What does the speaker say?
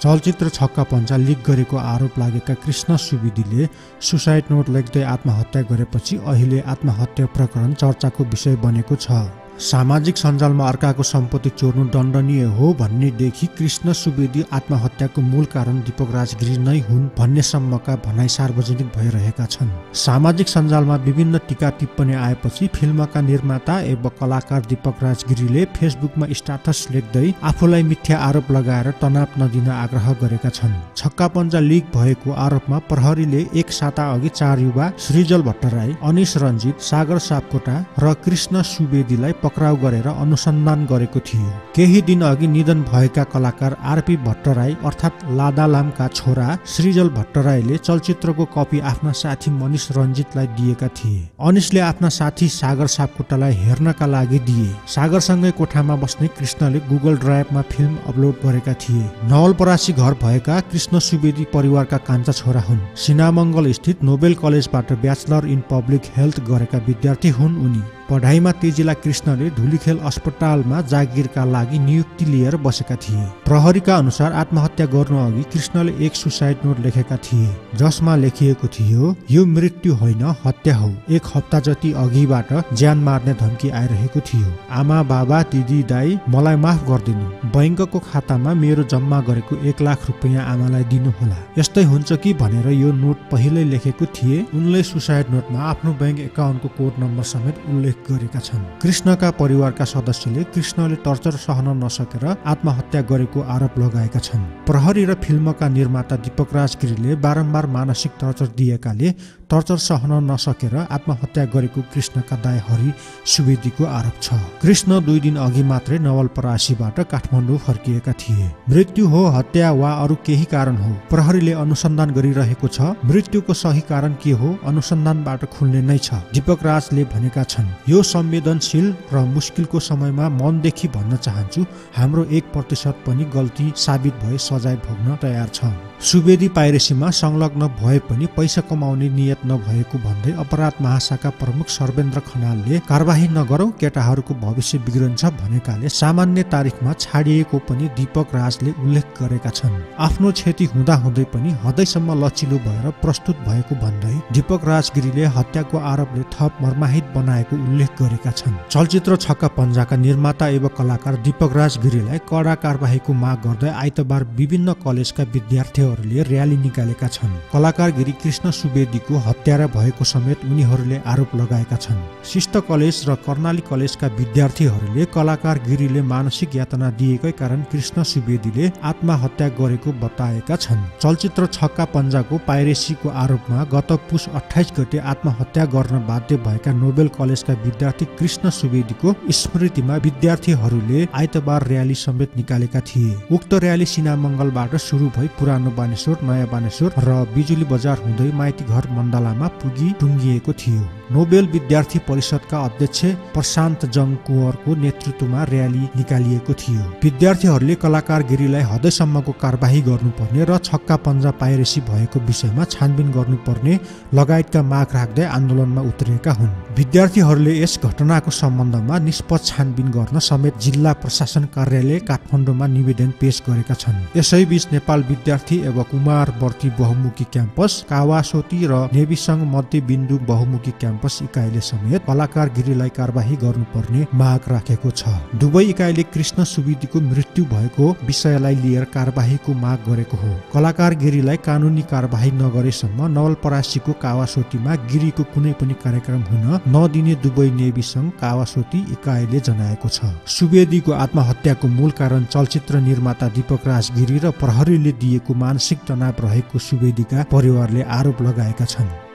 चलचित्र छक्का पञ्चा लिक गरेको आरोप लागेका कृष्ण सुवेदीले सुसाइड नोट लेख्दै आत्महत्या गरेपछि अहिले आत्महत्या प्रकरण चर्चाको विषय बनेको छ। सामाजिक सञ्जालमा अर्काको सम्पत्ति चोर्नु दण्डनीय हो भन्नेदेखि कृष्ण सुवेदी आत्महत्याको मूल कारण दीपक राजगिरी नै हुन् भन्नेसम्मका भनाइ सार्वजनिक भइरहेका छन्। सामाजिक सञ्जालमा विभिन्न टीका टिप्पणी आएपछि फिल्मका निर्माता एवं कलाकार दीपक राजगिरीले फेसबुकमा स्ट्याटस लेख्दै आफूलाई मिथ्या आरोप लगाएर तनाव नदिन आग्रह गरेका छन्। छक्का पञ्चा लिक भएको आरोपमा प्रहरीले एक साता अघि 4 युवा सृजल भट्टराई, अनिश रञ्जित, सागर सापकोटा र कृष्ण सुवेदीलाई पक्राउ गरेर अनुसन्धान गरेको थियो। केही दिन अघि निधन भएका कलाकार आरपी भट्टराई अर्थात् लादालामका छोरा सृजल भट्टराईले चलचित्रको कपी आफ्ना साथी मनिष रञ्जितलाई दिएका थिए। अनिशले आफ्ना साथी सागर सापकोटालाई हेर्नका लागि दिए। सागरसँगै कोठामा बस्ने कृष्णले गुगल ड्राइभमा फिल्म अपलोड गरेका थिए। नवलपरासी घर भएका कृष्ण सुवेदी परिवारका कान्छा छोरा हुन्। सिनामङ्गल स्थित नोबेल कलेजबाट ब्याचलर इन पब्लिक हेल्थ गरेका विद्यार्थी हुन् उनी। पढाइमा तेजिला कृष्णले धुलीखेल अस्पतालमा जागिरका लागि नियुक्ति लिएर बसेका थिए। प्रहरीका अनुसार आत्महत्या गर्नु अघि कृष्णले एक सुसाइड नोट लेखेका थिए जसमा लेखिएको थियो, यो मृत्यु होइन हत्या हो। 1 हप्ता जति अघिबाट ज्यान मार्ने धम्की आइरहेको थियो। आमा बाबा दिदी दाई मलाई माफ गरिदिनु। बैंकको खातामा मेरो जम्मा गरेको 1 लाख रुपैयाँ आमालाई दिनुहोला। यस्तै हुन्छ कि भनेर यो नोट पहिल्यै लेखेको थिए। उनले सुसाइड नोटमा आफ्नो बैंक एकाउन्टको कोड नम्बर समेत उल्लेख गरेका छन्। कृष्णका परिवारका सदस्यले कृष्णले टर्चर सहन नसकेर आत्महत्या गरेको आरोप लगाएका छन्। प्रहरी र फिल्मका निर्माता दीपक राजगिरीले बारम्बार मानसिक टर्चर दिएकाले टर्चर सहन नसकेर आत्महत्या गरेको कृष्णका दाइ हरि सुवेदीको आरोप छ। कृष्ण 2 दिन अघि मात्रै नवलपरासीबाट काठमाडौँ फर्किएका थिए। मृत्यु हो, हत्या वा अरू केही कारण हो, प्रहरीले अनुसन्धान गरिरहेको छ। मृत्युको सही कारण के हो अनुसन्धानबाट खुल्ने नै छ, दीपक राजले भनेका छन्। यो संवेदनशील र मुस्किलको समयमा मनदेखि भन्न चाहन्छु, हाम्रो 1% पनि गल्ती साबित भए सजाय भोग्न तयार छ। सुवेदी पाइरेसीमा संलग्न भए पनि पैसा कमाउने नियत नभएको भन्दै अपराध महाशाखा प्रमुख सर्वेन्द्र खनालले कारबाही नगरौं, केटाहरूको भविष्य बिग्रन्छ भनेकाले सामान्य तारिखमा छाडिएको पनि दीपक राजले उल्लेख गरेका छन्। आफ्नो क्षति हुँदाहुँदै पनि हदैसम्म लचिलो भएर प्रस्तुत भएको भन्दै दीपक राजगिरीले हत्याको आरोपले थप मर्माहित बनाएको उल्लेख गरेका छन्। चलचित्र छक्का पञ्जाका निर्माता एवं कलाकार दीपक राजगिरीलाई कडा कारबाहीको माग गर्दै आइतबार विभिन्न कलेजका विद्यार्थीहरूले र्याली निकालेका छन्। कलाकार गिरी कृष्ण सुवेदीको हत्यारा भएको समेत उनीहरूले आरोप लगाएका छन्। शिष्ट कलेज र कर्णाली कलेजका विद्यार्थीहरूले कलाकार गिरीले मानसिक यातना दिएकै कारण कृष्ण सुवेदीले आत्महत्या गरेको बताएका छन्। चलचित्र छक्का पञ्जाको पाइरेसीको आरोपमा गत पुस 28 गते आत्महत्या गर्न बाध्य भएका नोबेल कलेजका विद्यार्थी कृष्ण सुवेदीको स्मृतिमा विद्यार्थीहरूले आइतबार र्याली समेत निकालेका थिए। उक्त र्याली सिनामङ्गलबाट सुरु भई पुरानो बानेश्वर, नयाँ बानेश्वर र बिजुली बजार हुँदै माइती घर मण्डलामा पुगी टुङ्गिएको थियो। नोबेल विद्यार्थी परिषदका अध्यक्ष प्रशान्त जङ कुँवरको नेतृत्वमा र्याली निकालिएको थियो। विद्यार्थीहरूले कलाकार गिरीलाई हदैसम्मको कारबाही गर्नुपर्ने र छक्का पञ्जा पाइरेसी भएको विषयमा छानबिन गर्नुपर्ने लगायतका माग राख्दै आन्दोलनमा उत्रिएका हुन्। विद्यार्थीहरूले यस घटनाको सम्बन्धमा निष्पक्ष छानबिन गर्न समेत जिल्ला प्रशासन कार्यालय काठमाडौँमा निवेदन पेश गरेका छन्। यसैबीच नेपाल विद्यार्थी एवं कुमारवर्ती बहुमुखी क्याम्पस, कावासोती र नेविसंघ मध्यबिन्दु बहुमुखी क्याम्पस इकाइले समेत कलाकार गिरीलाई कारबाही गर्नुपर्ने माग राखेको छ। दुवै इकाइले कृष्ण सुवेदीको मृत्यु भएको विषयलाई लिएर कारबाहीको माग गरेको हो। कलाकार गिरीलाई कानुनी कारबाही नगरेसम्म नवलपरासीको कावासोतीमा गिरीको कुनै पनि कार्यक्रम हुन नदिने दुवै नेविसंघ कावासोती इकाइले जनाएको छ। सुवेदीको आत्महत्याको मूल कारण चलचित्र निर्माता दीपक राजगिरी र प्रहरीले दिएको मानसिक तनाव रहेको सुवेदीका परिवारले आरोप लगाएका छन्।